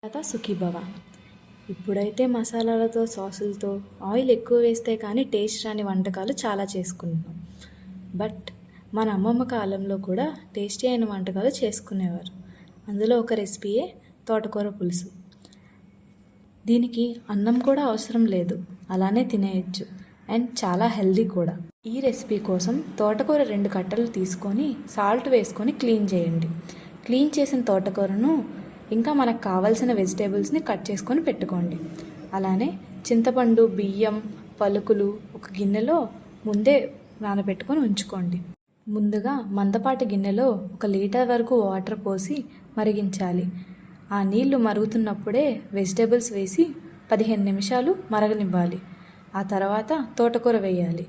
తర్వాత సుఖీభవ. ఇప్పుడైతే మసాలాలతో సాసులతో ఆయిల్ ఎక్కువ వేస్తే కానీ టేస్ట్ రాని వంటకాలు చాలా చేసుకుంటున్నాం. బట్ మన అమ్మమ్మ కాలంలో కూడా టేస్టీ అయిన వంటకాలు చేసుకునేవారు. అందులో ఒక రెసిపీయే తోటకూర పులుసు. దీనికి అన్నం కూడా అవసరం లేదు, అలానే తినేయచ్చు అండ్ చాలా హెల్దీ కూడా. ఈ రెసిపీ కోసం తోటకూర 2 కట్టలు తీసుకొని సాల్ట్ వేసుకొని క్లీన్ చేయండి. క్లీన్ చేసిన తోటకూరను ఇంకా మనకు కావాల్సిన వెజిటేబుల్స్ని కట్ చేసుకొని పెట్టుకోండి. అలానే చింతపండు, బియ్యం, పలుకులు ఒక గిన్నెలో ముందే నానబెట్టుకొని ఉంచుకోండి. ముందుగా మందపాటి గిన్నెలో 1 లీటర్ వరకు వాటర్ పోసి మరిగించాలి. ఆ నీళ్లు మరుగుతున్నప్పుడే వెజిటేబుల్స్ వేసి 15 నిమిషాలు మరగనివ్వాలి. ఆ తర్వాత తోటకూర వేయాలి.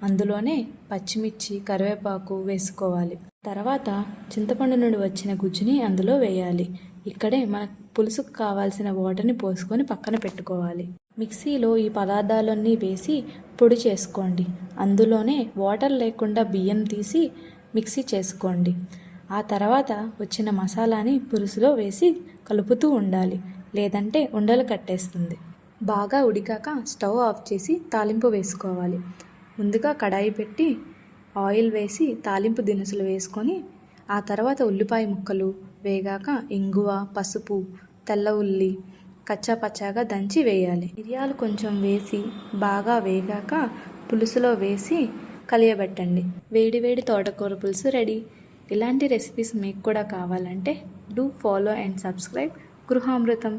అందులోనే పచ్చిమిర్చి, కరివేపాకు వేసుకోవాలి. తర్వాత చింతపండు నుండి వచ్చిన గుజ్జుని అందులో వేయాలి. ఇక్కడే మన పులుసుకు కావాల్సిన వాటర్ని పోసుకొని పక్కన పెట్టుకోవాలి. మిక్సీలో ఈ పదార్థాలన్నీ వేసి పొడి చేసుకోండి. అందులోనే వాటర్ లేకుండా బియ్యం తీసి మిక్సీ చేసుకోండి. ఆ తర్వాత వచ్చిన మసాలాని పులుసులో వేసి కలుపుతూ ఉండాలి, లేదంటే ఉండలు కట్టేస్తుంది. బాగా ఉడికాక స్టవ్ ఆఫ్ చేసి తాలింపు వేసుకోవాలి. ముందుగా కడాయి పెట్టి ఆయిల్ వేసి తాలింపు దినుసులు వేసుకొని ఆ తర్వాత ఉల్లిపాయ ముక్కలు వేగాక ఇంగువ, పసుపు, తెల్ల ఉల్లి కచ్చా పచ్చాగా దంచి వేయాలి. మిరియాలు కొంచెం వేసి బాగా వేగాక పులుసులో వేసి కలియబెట్టండి. వేడివేడి తోటకూర పులుసు రెడీ. ఇలాంటి రెసిపీస్ మీకు కూడా కావాలంటే డూ ఫాలో అండ్ సబ్స్క్రైబ్ గృహామృతం.